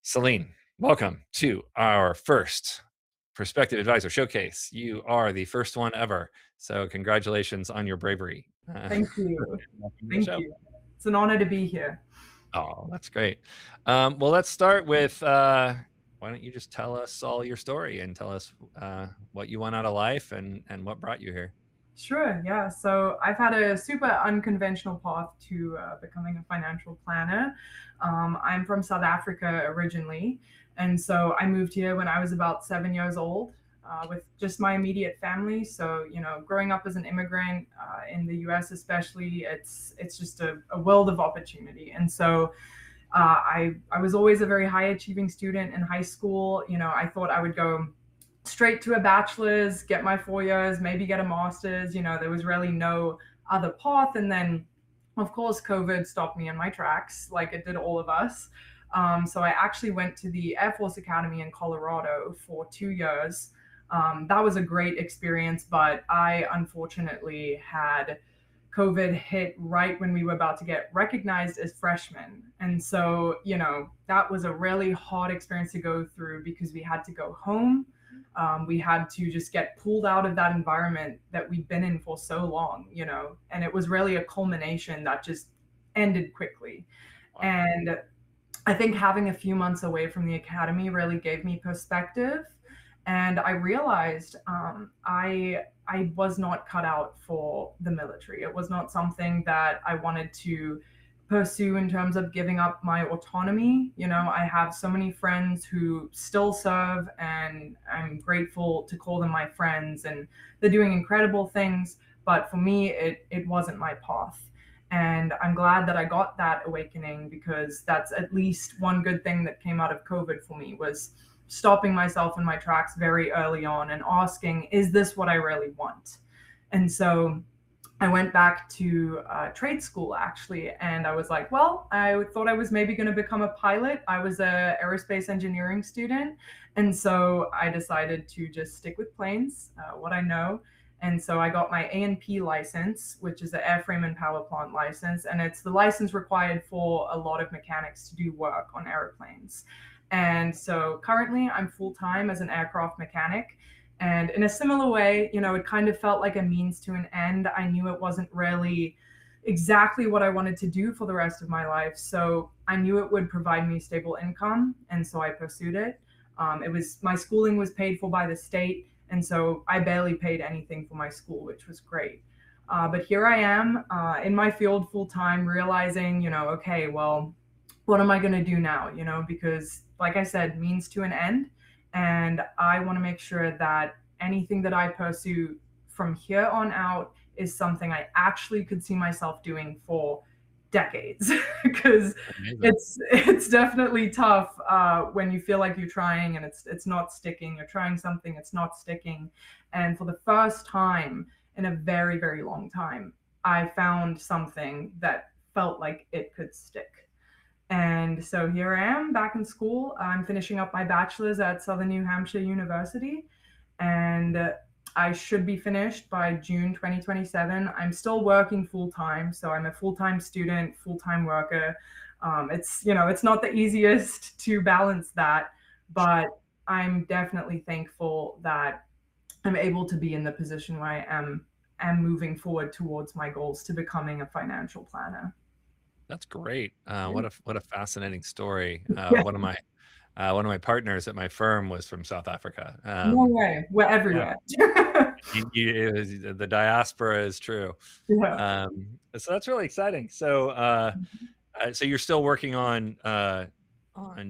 Celine, welcome to our first Prospective Advisor Showcase. You are the first one ever. So congratulations on your bravery. Thank you. Welcome to the Thank show. you. It's an honor to be here. Oh, that's great. Well, let's start with, why don't you just tell us all your story and tell us what you want out of life and what brought you here. Sure, yeah. So I've had a super unconventional path to becoming a financial planner. I'm from South Africa originally, and so I moved here when I was about 7 years old with just my immediate family. So growing up as an immigrant in the U.S. especially, it's just a world of opportunity. And so I was always a very high achieving student in high school. I thought I would go straight to a bachelor's, get my 4 years, maybe get a master's. There was really no other path. And then, of course, COVID stopped me in my tracks, like it did all of us. So I actually went to the Air Force Academy in Colorado for 2 years. That was a great experience, but I unfortunately had COVID hit right when we were about to get recognized as freshmen. And so, that was a really hard experience to go through because we had to go home. We had to just get pulled out of that environment that we'd been in for so long, and it was really a culmination that just ended quickly. Wow. And I think having a few months away from the academy really gave me perspective. And I realized I was not cut out for the military. It was not something that I wanted to pursue in terms of giving up my autonomy. I have so many friends who still serve, and I'm grateful to call them my friends, and they're doing incredible things. But for me, it wasn't my path. And I'm glad that I got that awakening, because that's at least one good thing that came out of COVID for me, was stopping myself in my tracks very early on and asking, is this what I really want? And so I went back to trade school actually, and I was like, well, I thought I was maybe going to become a pilot. I was a aerospace engineering student, and so I decided to just stick with planes, what I know. And so I got my A&P license, which is the airframe and power plant license, and it's the license required for a lot of mechanics to do work on airplanes. And so currently I'm full-time as an aircraft mechanic. And in a similar way, it kind of felt like a means to an end. I knew it wasn't really exactly what I wanted to do for the rest of my life. So I knew it would provide me stable income. And so I pursued it. My schooling was paid for by the state. And so I barely paid anything for my school, which was great. But here I am in my field full time, realizing, okay, well, what am I going to do now? Because like I said, means to an end. And I want to make sure that anything that I pursue from here on out is something I actually could see myself doing for decades. Because it's definitely tough when you feel like you're trying and it's not sticking. You're trying something, it's not sticking. And for the first time in a very, very long time, I found something that felt like it could stick. And so here I am back in school. I'm finishing up my bachelor's at Southern New Hampshire University, and I should be finished by June 2027. I'm still working full time, so I'm a full-time student, full-time worker. It's not the easiest to balance that, but I'm definitely thankful that I'm able to be in the position where I am moving forward towards my goals to becoming a financial planner. That's great. What a fascinating story. Yeah. One of my partners at my firm was from South Africa. No way. We're everywhere. Yeah. The diaspora is true. Yeah. So that's really exciting. So so you're still working on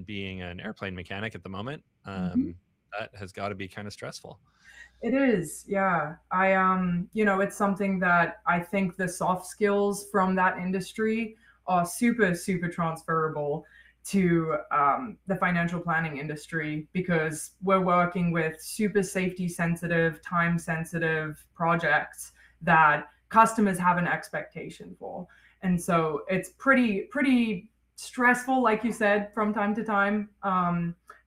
being an airplane mechanic at the moment. That has got to be kind of stressful. It is, yeah. It's something that I think the soft skills from that industry are super, super transferable to the financial planning industry, because we're working with super safety sensitive, time sensitive projects that customers have an expectation for. And so it's pretty stressful, like you said, from time to time.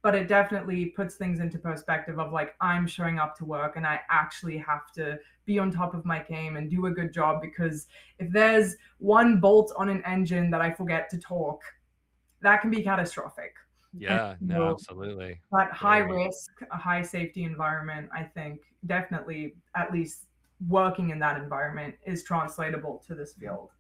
But it definitely puts things into perspective of like, I'm showing up to work and I actually have to be on top of my game and do a good job, because if there's one bolt on an engine that I forget to torque, that can be catastrophic. And Yeah, no, so absolutely. that high Very. risk, a high safety environment, I think definitely, at least working in that environment, is translatable to this field.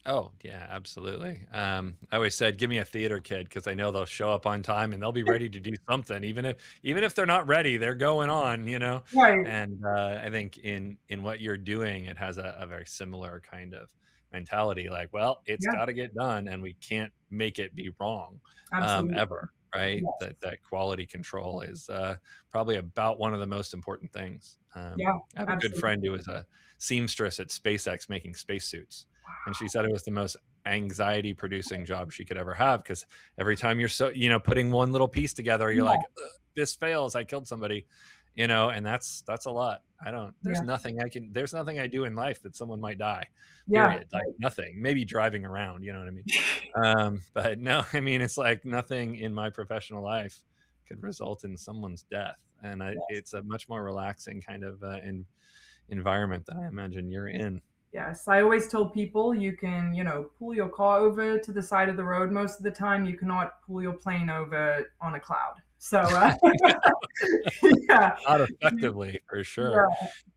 Oh, yeah, absolutely. I always said, give me a theater kid because I know they'll show up on time and they'll be ready to do something, even if they're not ready, they're going on, you know. Right. And I think in what you're doing, it has a very similar kind of mentality. Like, well, it's Yeah, got to get done, and we can't make it be wrong, absolutely. ever. Right? Yes. That quality control is probably about one of the most important things. Yeah, I have a good friend absolutely. who was a seamstress at SpaceX making spacesuits, and she said it was the most anxiety producing job she could ever have because every time you're putting one little piece together, you're Yeah, like, this fails, I killed somebody, and that's a lot. I don't yeah, there's nothing I do in life that someone might die, yeah, period. Like nothing, maybe driving around, you know what I mean? But no, I mean, it's like nothing in my professional life could result in someone's death, and yes. it's a much more relaxing kind of environment that I imagine you're in. Yes, I always tell people you can, pull your car over to the side of the road most of the time. You cannot pull your plane over on a cloud. So, yeah, Not effectively, for yeah, sure.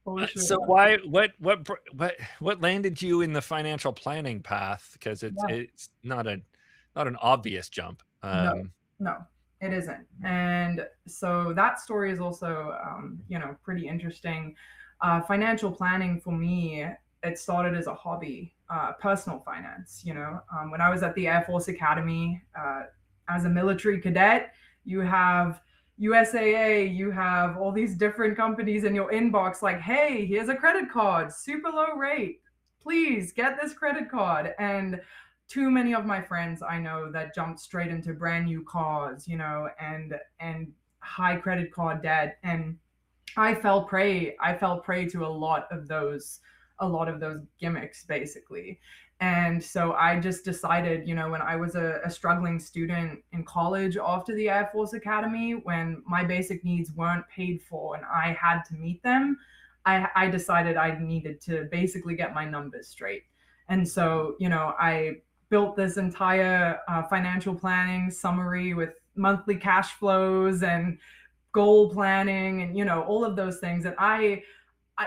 for So sure. why what landed you in the financial planning path? Because Yeah, it's not an obvious jump. no, no, it isn't. And so that story is also, pretty interesting. Financial planning for me, it started as a hobby, personal finance. When I was at the Air Force Academy, as a military cadet, you have USAA, you have all these different companies in your inbox like, hey, here's a credit card, super low rate. Please get this credit card. And too many of my friends I know that jumped straight into brand new cars, and high credit card debt. And I fell prey to a lot of those gimmicks basically. And so I just decided, when I was a struggling student in college after the Air Force Academy, when my basic needs weren't paid for and I had to meet them, I decided I needed to basically get my numbers straight. And so, I built this entire financial planning summary with monthly cash flows and goal planning and all of those things. And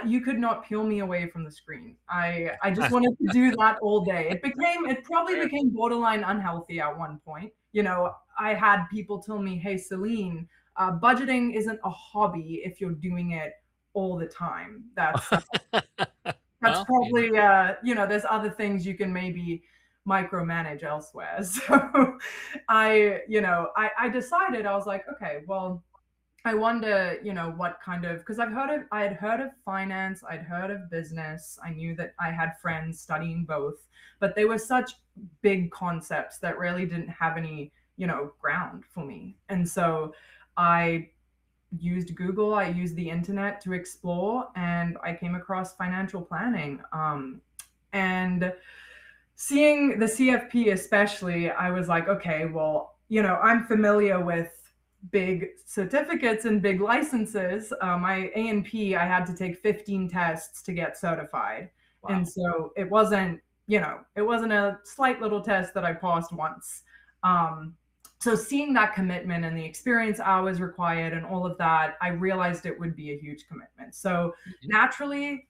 you could not peel me away from the screen. I just wanted to do that all day. It probably Sure. became borderline unhealthy at one point. I had people tell me, hey, Celine, budgeting isn't a hobby if you're doing it all the time. That's Well, probably, there's other things you can maybe micromanage elsewhere. So I decided, I was like, okay, well, I wonder, what kind of, because I had heard of finance, I'd heard of business, I knew that I had friends studying both, but they were such big concepts that really didn't have any, ground for me. And so I used Google, I used the internet to explore, and I came across financial planning. And seeing the CFP especially, I was like, okay, well, I'm familiar with big certificates and big licenses. My A&P, I had to take 15 tests to get certified. And wow. so it wasn't a slight little test that I passed once. So seeing that commitment and the experience hours required and all of that, I realized it would be a huge commitment. So Mhm. naturally,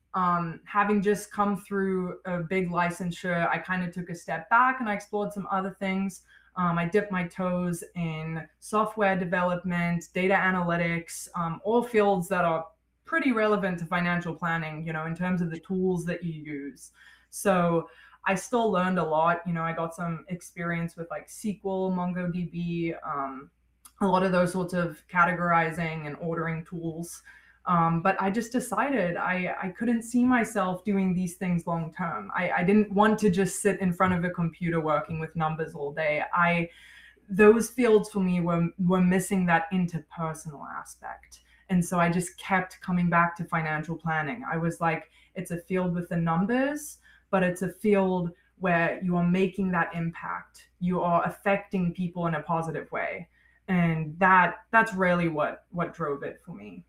having just come through a big licensure, I kind of took a step back and I explored some other things. I dipped my toes in software development, data analytics, all fields that are pretty relevant to financial planning, in terms of the tools that you use. So I still learned a lot. I got some experience with like SQL, MongoDB, a lot of those sorts of categorizing and ordering tools. But I just decided I couldn't see myself doing these things long term. I didn't want to just sit in front of a computer working with numbers all day. Those fields for me were missing that interpersonal aspect. And so I just kept coming back to financial planning. I was like, it's a field with the numbers, but it's a field where you are making that impact. You are affecting people in a positive way. And that's really what drove it for me.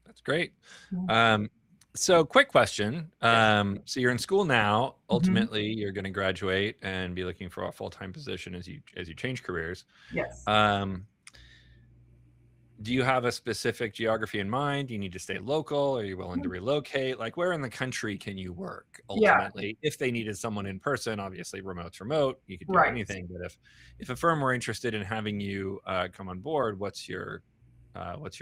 That's great. Yeah. Um, So quick question. Yes. So you're in school now. Hmm. Ultimately, you're going to graduate and be looking for a full-time position as you change careers. Yes. Um, do you have a specific geography in mind? Do you need to stay local? Are you willing to relocate? Like, where in the country can you work Yeah. ultimately? If they needed someone in person, obviously remote's remote. You could do Right. anything. But if a firm were interested in having you come on board, what's your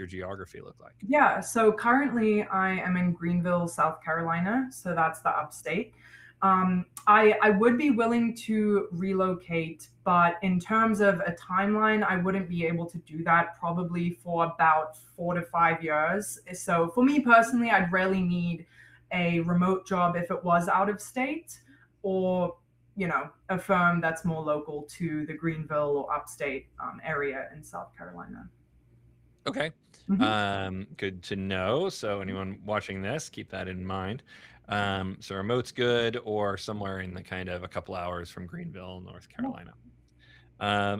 geography look like? Yeah, so currently I am in Greenville, South Carolina, so that's the upstate. I would be willing to relocate, but in terms of a timeline, I wouldn't be able to do that probably for about 4 to 5 years. So for me personally, I'd really need a remote job if it was out of state, or a firm that's more local to the Greenville or upstate area in South Carolina. Okay. Hmm. Good to know. So anyone watching this, keep that in mind. So remote's good, or somewhere in the kind of a couple hours from Greenville, North Yeah. Carolina.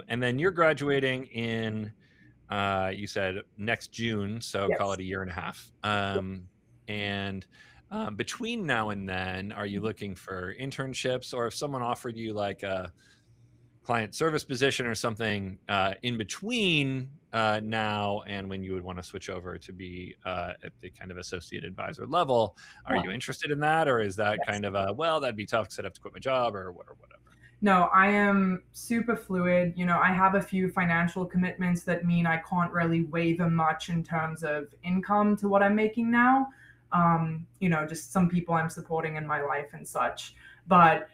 And then you're graduating in, you said next June, so call Yes. it a year and a half. And between now and then, are you looking for internships, or if someone offered you like a client service position or something in between now and when you would want to switch over to be at the kind of associate advisor level, are Yeah. you interested in that, or is that Yes. kind of a, well, that'd be tough because I'd have to quit my job or whatever? No, I am super fluid. I have a few financial commitments that mean I can't really weigh them much in terms of income to what I'm making now. Just some people I'm supporting in my life and such. But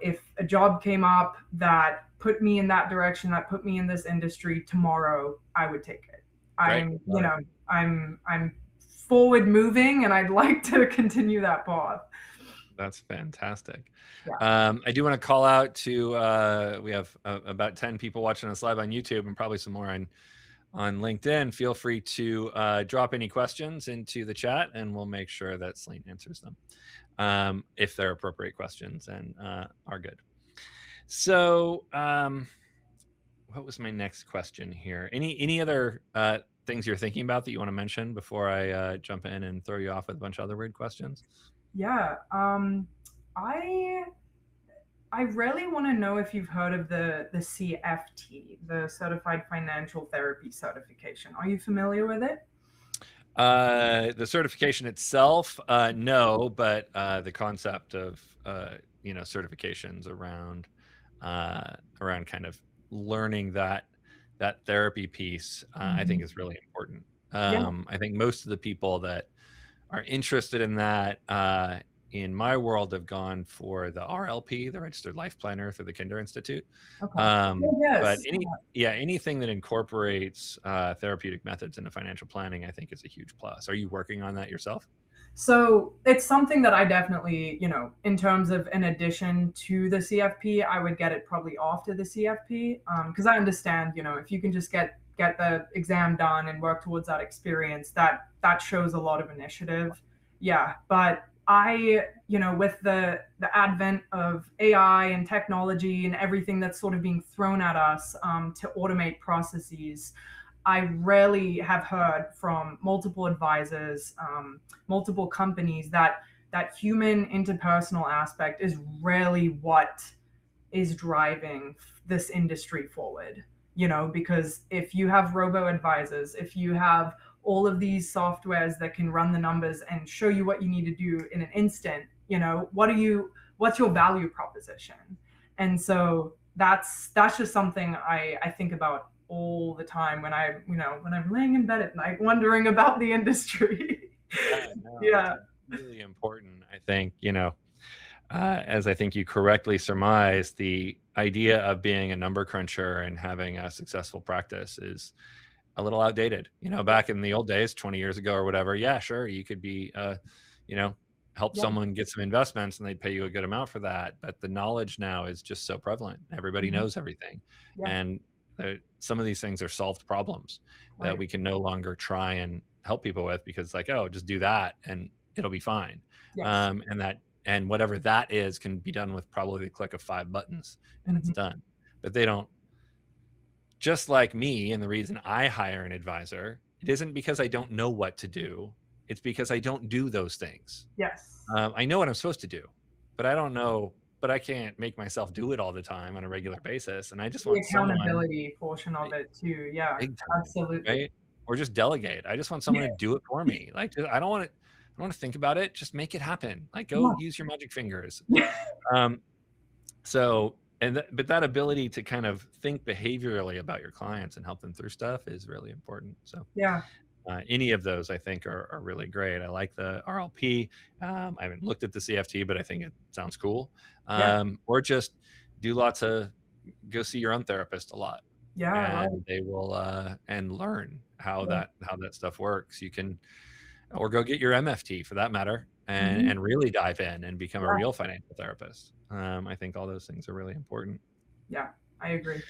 if a job came up that put me in that direction, that put me in this industry tomorrow, I would take it. Great. I'm, you know, I'm forward moving and I'd like to continue that path. That's fantastic. Yeah. I do want to call out to we have about 10 people watching us live on YouTube and probably some more on LinkedIn. Feel free to drop any questions into the chat and we'll make sure that Celine answers them if they're appropriate questions and are good. So what was my next question here? Any other things you're thinking about that you want to mention before I jump in and throw you off with a bunch of other weird questions? Yeah. I I really want to know if you've heard of the CFT, the Certified Financial Therapy Certification. Are you familiar with it? The certification itself, no, but the concept of certifications around kind of learning that therapy piece, I think Mhm. is really important. Yeah. I think most of the people that are interested in that in my world have gone for the RLP, the Registered Life Planner through the Kinder Institute. Okay. Oh, But yes. anything that incorporates therapeutic methods into financial planning, I think is a huge plus. Are you working on that yourself? So it's something that I definitely, in terms of an addition to the CFP, I would get it probably after the CFP, because I understand, if you can just get the exam done and work towards that experience, that shows a lot of initiative. Yeah, but with the advent of AI and technology and everything that's sort of being thrown at us to automate processes, I rarely have heard from multiple advisors, multiple companies that human interpersonal aspect is really what is driving this industry forward. Because if you have robo advisors, if you have all of these softwares that can run the numbers and show you what you need to do in an instant, what's your value proposition? And so that's just something I think about all the time when I'm laying in bed at night wondering about the industry. Yeah, no, it's Yeah. really important. I think, as I think you correctly surmised, the idea of being a number cruncher and having a successful practice is a little outdated. Back in the old days, 20 years ago or whatever, yeah, sure, you could be, you know, help Yeah. someone get some investments and they'd pay you a good amount for that. But the knowledge now is just so prevalent. Everybody Mhm. knows everything. Yeah. And some of these things are solved problems that Right. we can no longer try and help people with because, like, oh, just do that and it'll be fine. Yes. And whatever that is can be done with probably the click of 5 buttons and it's Mhm. done. But they don't, just like me, and the reason I hire an advisor, it isn't because I don't know what to do. it's because I don't do those things. Yes. I know what I'm supposed to do, but I don't know, but I can't make myself do it all the time on a regular basis. And I just The want someone, accountability portion of it too. Yeah, big time, absolutely. right? Or just delegate. I just want someone to do it for me. Like, I don't want to, I don't want to think about it. Just make it happen. Like, go Yeah. use your magic fingers. Yeah. Um, so, but that ability to kind of think behaviorally about your clients and help them through stuff is really important. So, Yeah. any of those I think are really great. I like the RLP. I haven't looked at the CFT, but I think it sounds cool. Yeah. Or just do lots of, go see your own therapist a lot, Yeah. Right. and they will and learn Yeah. how that stuff works. You can, or go get your MFT for that matter, Mhm. and really dive in and become a Yeah. real financial therapist. I think all those things are really important. Yeah. I agree.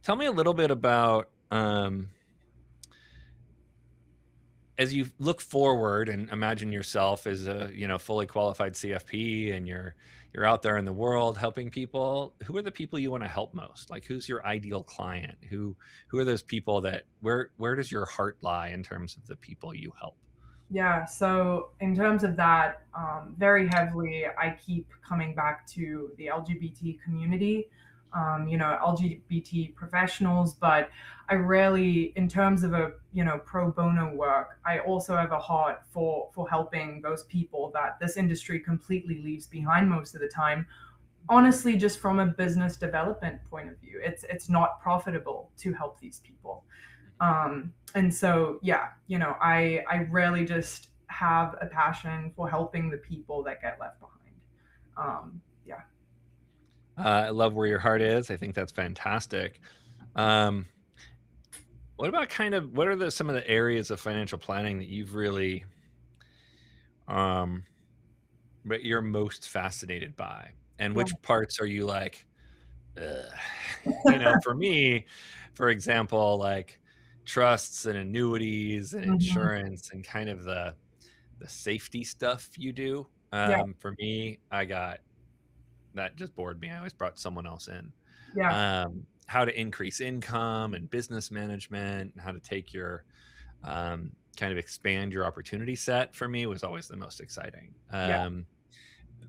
Tell me a little bit about, as you look forward and imagine yourself as a, fully qualified CFP, and you're out there in the world helping people. Who are the people you want to help most? Like, who's your ideal client? Who are those people that, where does your heart lie in terms of the people you help? Yeah, so in terms of that, very heavily, I keep coming back to the LGBT community, LGBT professionals, but I rarely, in terms of a, pro bono work, I also have a heart for helping those people that this industry completely leaves behind most of the time. Honestly, just from a business development point of view, it's not profitable to help these people. And so, yeah, I really just have a passion for helping the people that get left behind. Yeah. I love where your heart is. I think that's fantastic. Um, what about what are some of the areas of financial planning that you've really, um, but you're most fascinated by, and Yeah. which parts are you like, ugh? For me, for example, like trusts and annuities and Mhm. insurance and kind of the safety stuff you do. Yeah. For me, I got, that just bored me. I always brought someone else in. Yeah. How to increase income and business management, and how to take your, kind of expand your opportunity set, for me was always the most exciting. Yeah.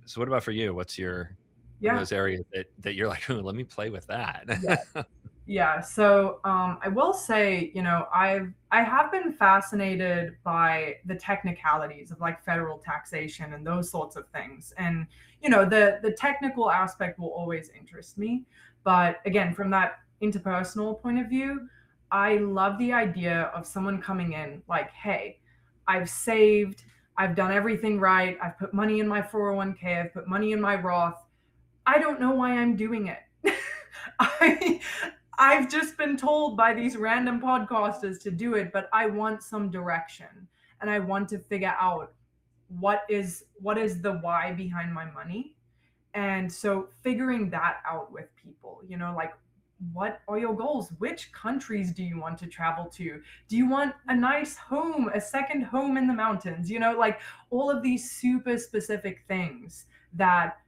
So what about for you? What are Yeah. those areas that you're like, "Ooh, let me play with that"? Yeah. Yeah. So I will say, I have been fascinated by the technicalities of like federal taxation and those sorts of things. And the technical aspect will always interest me. But again, from that interpersonal point of view, I love the idea of someone coming in like, hey, I've saved, I've done everything right, I've put money in my 401k, I've put money in my Roth. I don't know why I'm doing it. I I've just been told by these random podcasters to do it, but I want some direction and I want to figure out what is the why behind my money. And so figuring that out with people, like what are your goals? Which countries do you want to travel to? Do you want a nice home, a second home in the mountains? Like all of these super specific things that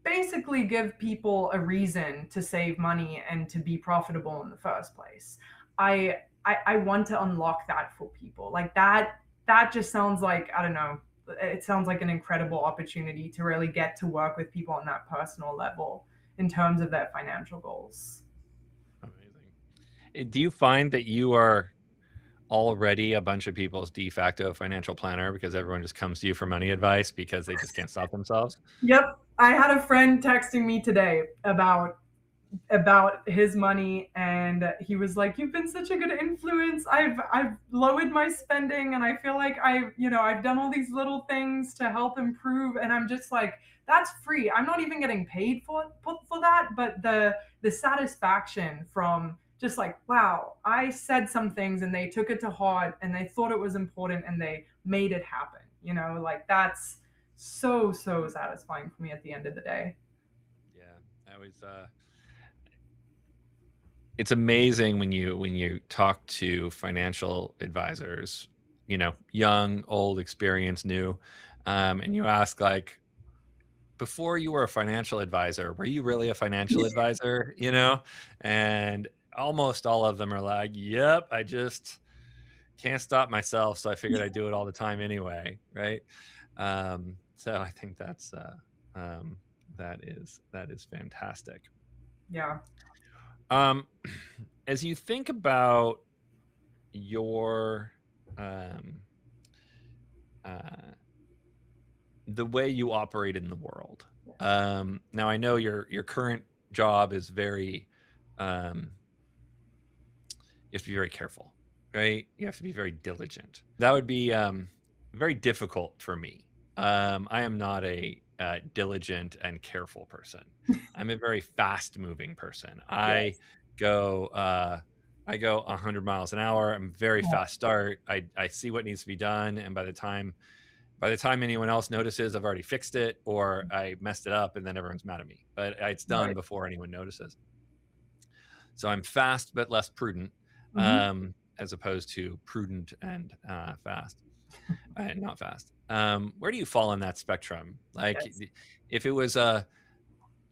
basically give people a reason to save money and to be profitable in the first place. I want to unlock that for people. Like that just sounds like, I don't know, it sounds like an incredible opportunity to really get to work with people on that personal level in terms of their financial goals. Amazing. Do you find that you are already a bunch of people's de facto financial planner because everyone just comes to you for money advice because they just can't stop themselves? Yep. I had a friend texting me today about his money, and he was like, you've been such a good influence. I've lowered my spending, and I feel like I've done all these little things to help improve. And I'm just like, that's free. I'm not even getting paid for that, but the satisfaction from just like, wow, I said some things and they took it to heart and they thought it was important and they made it happen. Like that's so satisfying for me at the end of the day. Yeah, I was. It's amazing when you talk to financial advisors, young, old, experienced, new, and you ask, like, before you were a financial advisor, were you really a financial advisor? And almost all of them are like, yep, I just can't stop myself, so I figured I'd do it all the time anyway, right? So I think um, that is fantastic. Yeah. Um, as you think about your um, uh, the way you operate in the world. Now I know your current job is very um, you have to be very careful, right? You have to be very diligent. That would be very difficult for me. I am not a diligent and careful person. I'm a very fast moving person. Yes. Go uh, I go 100 miles an hour. I'm very Yeah. fast start. I see what needs to be done, and by the time anyone else notices, I've already fixed it or I messed it up, and then everyone's mad at me. But it's done Right. before anyone notices. So I'm fast but less prudent, Hmm. as opposed to prudent and fast, not fast. Where do you fall in that spectrum? Like, Yes. if it was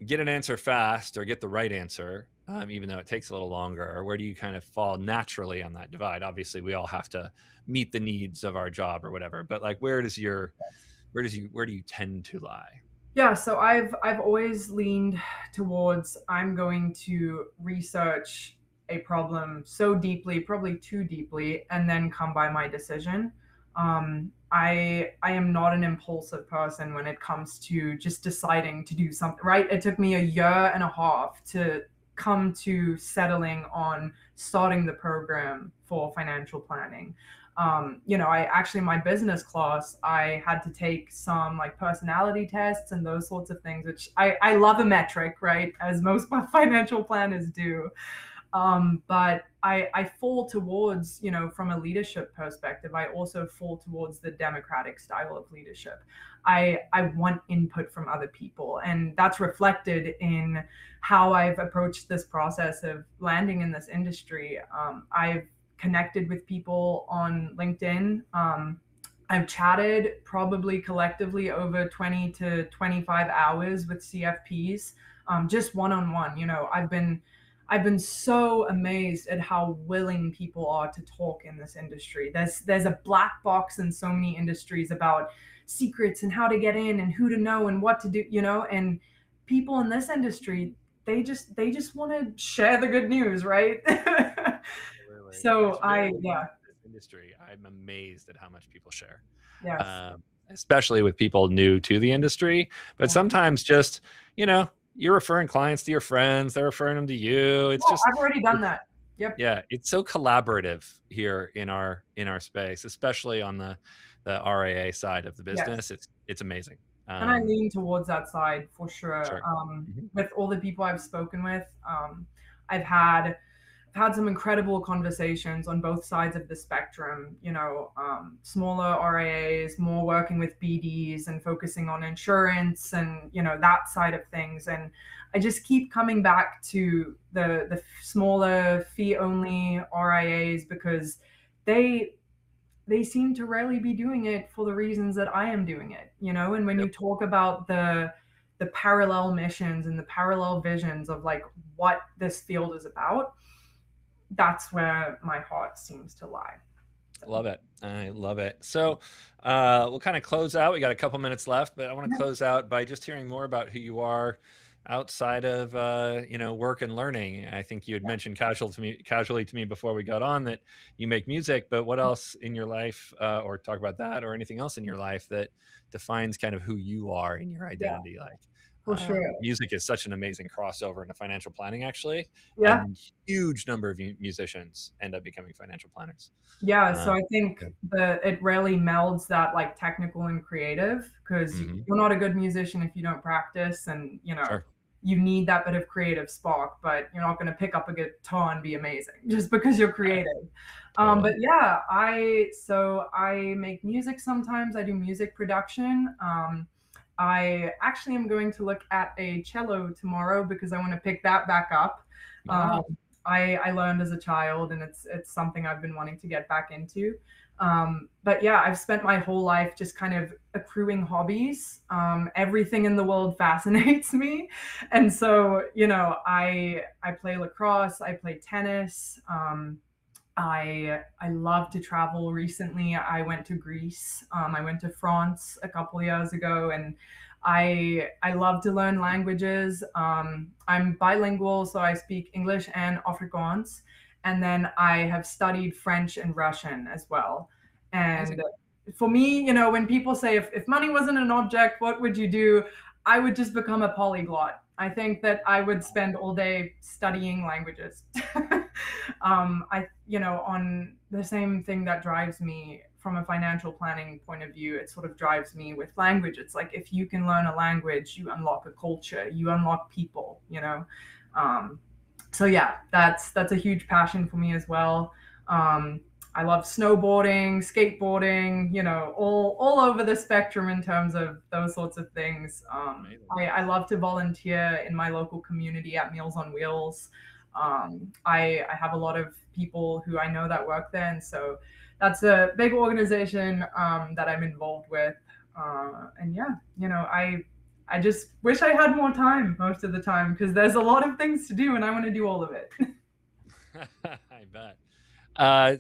get an answer fast or get the right answer, even though it takes a little longer, or where do you kind of fall naturally on that divide? Obviously, we all have to meet the needs of our job or whatever, but like, where do you tend to lie? Yeah, so I've always leaned towards I'm going to research a problem so deeply, probably too deeply, and then come by my decision. I am not an impulsive person when it comes to just deciding to do something. Right? It took me a year and a half to come to settling on starting the program for financial planning. I actually, my business class, I had to take some like personality tests and those sorts of things, which I love a metric, right? As most financial planners do. But I fall towards, from a leadership perspective, I also fall towards the democratic style of leadership. I want input from other people, and that's reflected in how I've approached this process of landing in this industry. I've connected with people on LinkedIn. I've chatted probably collectively over 20 to 25 hours with CFPs, just one on one. I've been so amazed at how willing people are to talk in this industry. There's a black box in so many industries about secrets and how to get in and who to know and what to do, and people in this industry, they just want to share the good news, right? Absolutely. So It's I very yeah, unique to this industry. I'm amazed at how much people share, yes. um, especially with people new to the industry. But Yeah. sometimes just, you're referring clients to your friends, they're referring them to you. It's Yeah, just, I've already done it's, that. Yep. yeah, it's so collaborative here in our space, especially on the RAA side of the Yes. business. It's amazing. And I lean towards that side for sure. Sure. Mhm. With all the people I've spoken with, I've had I've had some incredible conversations on both sides of the spectrum. Smaller RIAs, more working with BDs and focusing on insurance and that side of things. And I just keep coming back to the smaller fee only RIAs because they they seem to rarely be doing it for the reasons that I am doing it. And when you Yep. talk about the parallel missions and the parallel visions of like what this field is about, that's where my heart seems to lie. So, Love it. I love it. So we'll kind of close out. We got a couple minutes left, but I want to yeah, close out by just hearing more about who you are outside of work and learning. I think you had mentioned casually to me before we got on that you make music, but what else in your life, or talk about that, or anything else in your life that defines kind of who you are in your yeah, identity? Like, for sure. music is such an amazing crossover into financial planning, actually. Yeah. A huge number of musicians end up becoming financial planners. Yeah, so Uh, I think yeah. it really melds that like technical and creative because Hmm. you're not a good musician if you don't practice, and Sure. you need that bit of creative spark, but you're not going to pick up a guitar and be amazing just because you're Right. creative. But Totally. yeah, I make music sometimes. I do music production. I actually am going to look at a cello tomorrow because I want to pick that back up. Um, Wow. I learned as a child, and it's something I've been wanting to get back into. But yeah, I've spent my whole life just kind of accruing hobbies. Everything in the world fascinates me, and so I play lacrosse, I play tennis. I love to travel. Recently, I went to Greece. I went to France a couple years ago, and I love to learn languages. I'm bilingual, so I speak English and Afrikaans, and then I have studied French and Russian as well. And Amazing. for me, when people say if money wasn't an object, what would you do? I would just become a polyglot. I think that I would spend all day studying languages. On the same thing that drives me from a financial planning point of view, it sort of drives me with language. It's like if you can learn a language, you unlock a culture, you unlock people. Um, so yeah, that's a huge passion for me as well. I love snowboarding, skateboarding, all over the spectrum in terms of those sorts of things. Amazing. I love to volunteer in my local community at Meals on Wheels. I have a lot of people who I know that work there, and so that's a big organization that I'm involved with. And yeah, I just wish I had more time most of the time because there's a lot of things to do and I want to do all of it. I bet.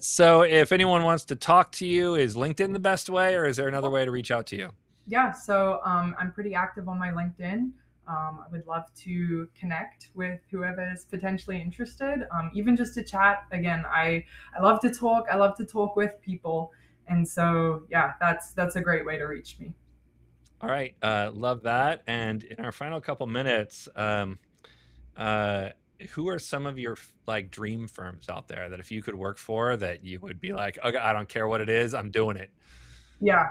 So if anyone wants to talk to you, is LinkedIn the best way, or is there another way to reach out to you? Yeah, so I'm pretty active on my LinkedIn. I would love to connect with whoever is potentially interested, even just to chat. Again, I love to talk. I love to talk with people, and so yeah, that's a great way to reach me. All right, love that. And in our final couple minutes, uh, who are some of your like dream firms out there that if you could work for, that you would be like, okay, I don't care what it is, I'm doing it. Yeah.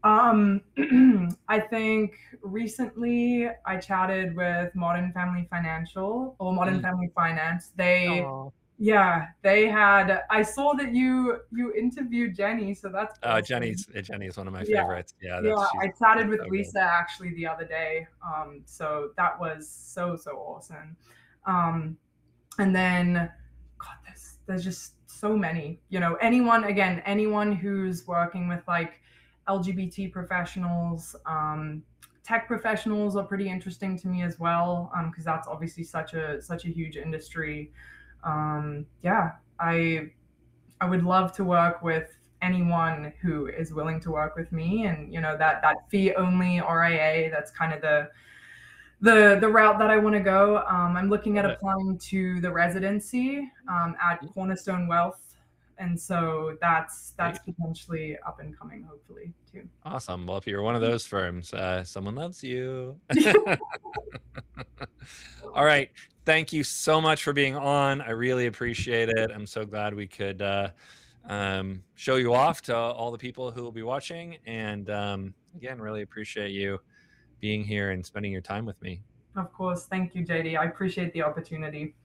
I think recently I chatted with Modern Family Financial or Modern Mm. Family Finance. They, Aw. yeah, they had. I saw that you interviewed Jenny, so that's awesome. Jenny's one of my Yeah, favorites. Yeah, yeah. she's I chatted with so good. Lisa actually the other day. So that was so awesome. Um, and then, God, there's just so many. Anyone who's working with like LGBT professionals, tech professionals are pretty interesting to me as well, because that's obviously such a huge industry. Yeah, I would love to work with anyone who is willing to work with me, and that fee only RIA. That's kind of the route that I want to go. I'm looking at Love it. applying to the residency at Mm. Cornerstone Wealth, and so that's Sweet. potentially up and coming, hopefully too. Awesome. Well, if you're one of those firms, someone loves you. All right. Thank you so much for being on. I really appreciate it. I'm so glad we could show you off to all the people who will be watching. And again, really appreciate you being here and spending your time with me. Of course, thank you, JD. I appreciate the opportunity.